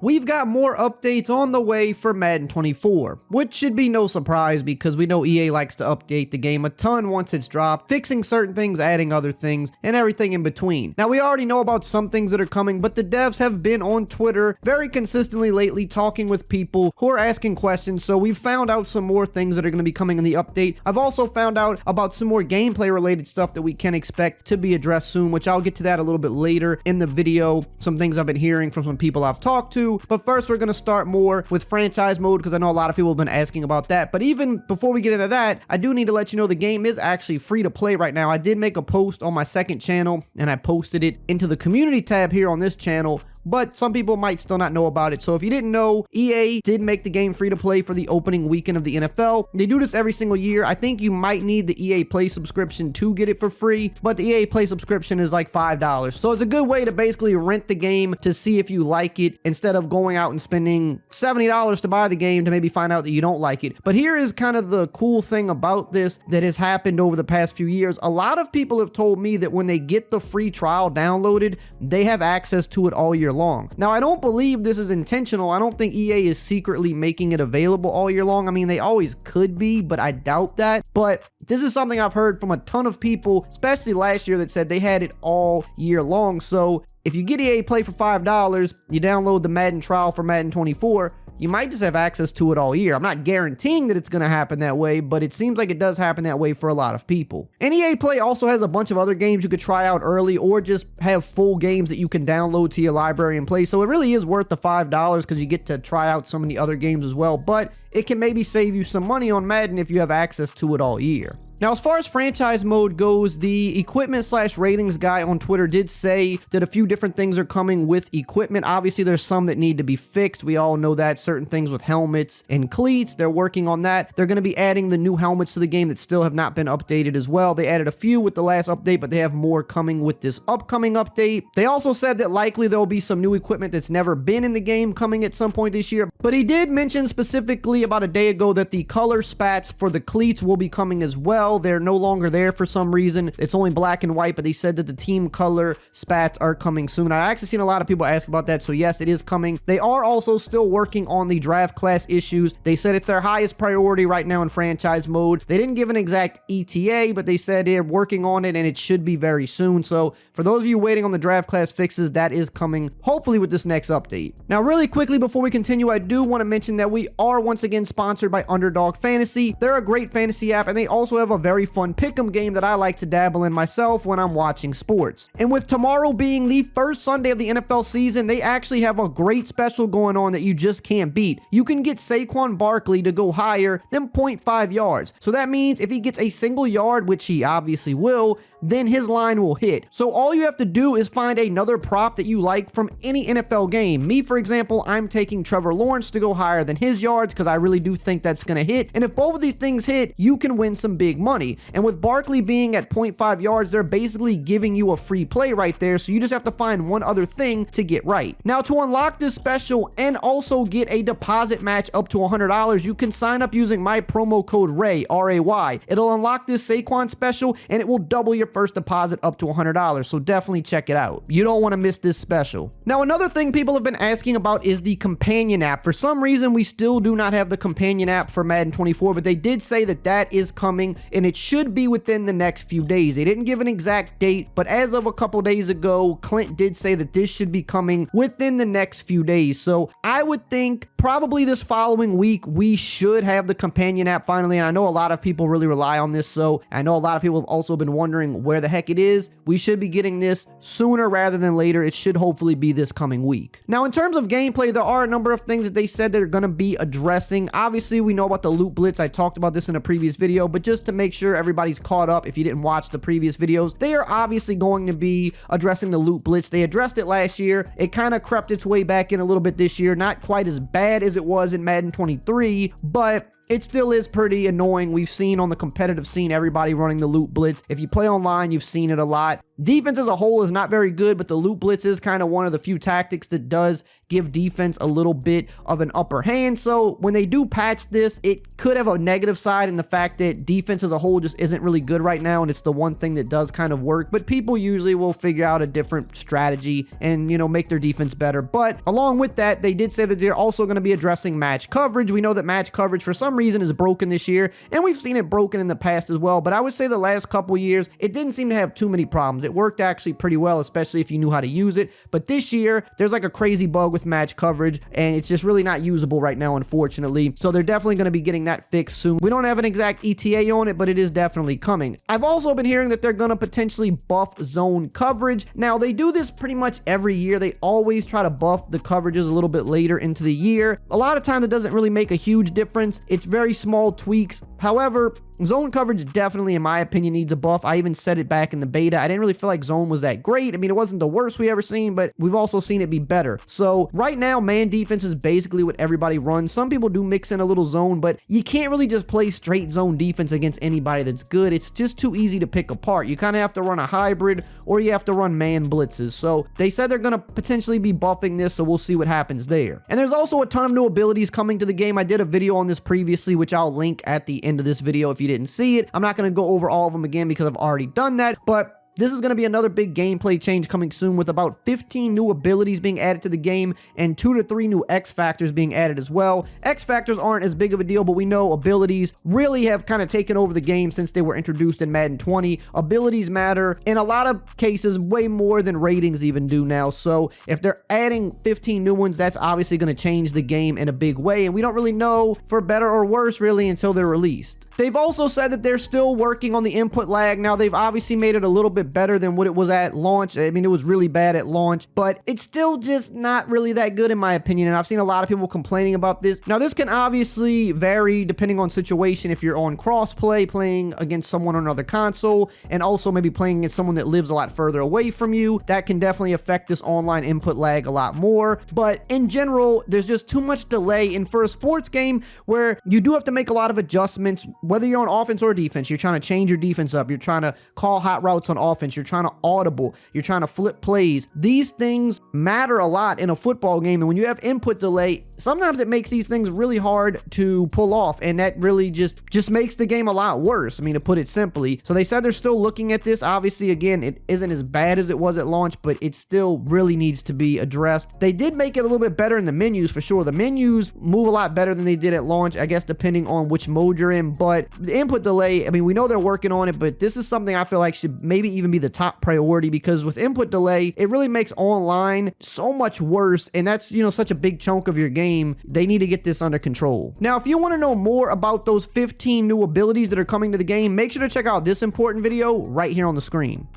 We've got more updates on the way for Madden 24, which should be no surprise because we know EA likes to update the game a ton once it's dropped, fixing certain things, adding other things, and everything in between. Now, we already know about some things that are coming, but the devs have been on Twitter very consistently lately talking with people who are asking questions, so we've found out some more things that are going to be coming in the update. I've also found out about some more gameplay related stuff that we can expect to be addressed soon, which I'll get to that a little bit later in the video. Some things I've been hearing from some people I've talked to. But first, we're going to start more with franchise mode because I know a lot of people have been asking about that. But even before we get into that, I do need to let you know the game is actually free to play right now. I did make a post on my second channel and I posted it into the community tab here on this channel, but some people might still not know about it. So if you didn't know, EA did make the game free to play for the opening weekend of the NFL. They do this every single year. I think you might need the EA Play subscription to get it for free, but the EA Play subscription is like $5. So it's a good way to basically rent the game to see if you like it instead of going out and spending $70 to buy the game to maybe find out that you don't like it. But here is kind of the cool thing about this that has happened over the past few years. A lot of people have told me that when they get the free trial downloaded, they have access to it all year long. Now, I don't believe this is intentional. I don't think EA is secretly making it available all year long. I mean, they always could be, but I doubt that. But this is something I've heard from a ton of people, especially last year, that said they had it all year long. So if you get EA Play for $5, you download the Madden trial for Madden 24, you might just have access to it all year. I'm not guaranteeing that it's going to happen that way, but it seems like it does happen that way for a lot of people. And EA Play also has a bunch of other games you could try out early or just have full games that you can download to your library and play. So it really is worth the $5 because you get to try out so many other games as well, but it can maybe save you some money on Madden if you have access to it all year. Now, as far as franchise mode goes, the equipment/ratings guy on Twitter did say that a few different things are coming with equipment. Obviously, there's some that need to be fixed. We all know that. Certain things with helmets and cleats, they're working on that. They're going to be adding the new helmets to the game that still have not been updated as well. They added a few with the last update, but they have more coming with this upcoming update. They also said that likely there will be some new equipment that's never been in the game coming at some point this year. But he did mention specifically about a day ago that the color spats for the cleats will be coming as well. They're no longer there for some reason. It's only black and white, but they said that the team color spats are coming soon. I actually seen a lot of people ask about that, so yes, it is coming. They are also still working on the draft class issues. They said it's their highest priority right now in franchise mode. They didn't give an exact ETA, but they said they're working on it and it should be very soon. So for those of you waiting on the draft class fixes, that is coming hopefully with this next update. Now, really quickly before we continue, I do want to mention that we are once again sponsored by Underdog Fantasy. They're a great fantasy app and they also have a very fun pick'em game that I like to dabble in myself when I'm watching sports. And with tomorrow being the first Sunday of the NFL season, they actually have a great special going on that you just can't beat. You can get Saquon Barkley to go higher than 0.5 yards. So that means if he gets a single yard, which he obviously will, then his line will hit. So all you have to do is find another prop that you like from any NFL game. Me, for example, I'm taking Trevor Lawrence to go higher than his yards because I really do think that's going to hit. And if both of these things hit, you can win some big money. And with Barkley being at 0.5 yards, they're basically giving you a free play right there. So you just have to find one other thing to get right. Now, to unlock this special and also get a deposit match up to $100, you can sign up using my promo code RAY, R-A-Y. It'll unlock this Saquon special and it will double your first deposit up to $100. So definitely check it out. You don't want to miss this special. Now, another thing people have been asking about is the companion app. For some reason, we still do not have the companion app for Madden 24, but they did say that that is coming and it should be within the next few days. They didn't give an exact date, but as of a couple days ago, Clint did say that this should be coming within the next few days. So I would think probably this following week, we should have the companion app finally. And I know a lot of people really rely on this. So I know a lot of people have also been wondering where the heck it is. We should be getting this sooner rather than later. It should hopefully be this coming week. Now, in terms of gameplay, there are a number of things that they said they're going to be addressing. Obviously, we know about the loot blitz. I talked about this in a previous video, but just to make sure everybody's caught up, if you didn't watch the previous videos, they are obviously going to be addressing the loot blitz. They addressed it last year. It kind of crept its way back in a little bit this year. Not quite as bad as it was in Madden 23, but it still is pretty annoying. We've seen on the competitive scene everybody running the loot blitz. If you play online, you've seen it a lot. Defense as a whole is not very good, but the loot blitz is kind of one of the few tactics that does give defense a little bit of an upper hand. So when they do patch this, it could have a negative side in the fact that defense as a whole just isn't really good right now, and it's the one thing that does kind of work. But people usually will figure out a different strategy and, you know, make their defense better. But along with that, they did say that they're also going to be addressing match coverage. We know that match coverage for some reason is broken this year, and we've seen it broken in the past as well. But I would say the last couple years, it didn't seem to have too many problems. It worked actually pretty well, especially if you knew how to use it. But this year, there's like a crazy bug with match coverage, and it's just really not usable right now, unfortunately. So they're definitely going to be getting that fixed soon. We don't have an exact ETA on it, but it is definitely coming. I've also been hearing that they're going to potentially buff zone coverage. Now, they do this pretty much every year. They always try to buff the coverages a little bit later into the year. A lot of times it doesn't really make a huge difference. It's very small tweaks. However, zone coverage definitely, in my opinion, needs a buff. I even said it back in the beta. I didn't really feel like zone was that great. I mean, it wasn't the worst we ever seen, but we've also seen it be better. So right now, man defense is basically what everybody runs. Some people do mix in a little zone, but you can't really just play straight zone defense against anybody that's good. It's just too easy to pick apart. You kind of have to run a hybrid, or you have to run man blitzes. So they said they're going to potentially be buffing this, so we'll see what happens there. And there's also a ton of new abilities coming to the game. I did a video on this previously, which I'll link at the end of this video if you didn't see it. I'm not going to go over all of them again because I've already done that, but this is going to be another big gameplay change coming soon, with about 15 new abilities being added to the game and 2 to 3 new X factors being added as well. X factors aren't as big of a deal, but we know abilities really have kind of taken over the game since they were introduced in Madden 20. Abilities matter in a lot of cases way more than ratings even do now. So if they're adding 15 new ones, that's obviously going to change the game in a big way, and we don't really know for better or worse really until they're released. They've also said that they're still working on the input lag. Now, they've obviously made it a little bit better than what it was at launch. I mean, it was really bad at launch, but it's still just not really that good in my opinion, and I've seen a lot of people complaining about this. Now, this can obviously vary depending on situation. If you're on crossplay, playing against someone on another console, and also maybe playing against someone that lives a lot further away from you, that can definitely affect this online input lag a lot more. But in general, there's just too much delay, and for a sports game where you do have to make a lot of adjustments, whether you're on offense or defense, you're trying to change your defense up, you're trying to call hot routes on offense, you're trying to audible, you're trying to flip plays. These things matter a lot in a football game, and when you have input delay, sometimes it makes these things really hard to pull off, and that really just makes the game a lot worse, I mean, to put it simply. So they said they're still looking at this. Obviously, again, it isn't as bad as it was at launch, but it still really needs to be addressed. They did make it a little bit better in the menus for sure. The menus move a lot better than they did at launch, I guess, depending on which mode you're in. But the input delay, I mean, we know they're working on it, but this is something I feel like should maybe even be the top priority, because with input delay, it really makes online so much worse, and that's, you know, such a big chunk of your game. They need to get this under control. Now, if you want to know more about those 15 new abilities that are coming to the game, make sure to check out this important video right here on the screen.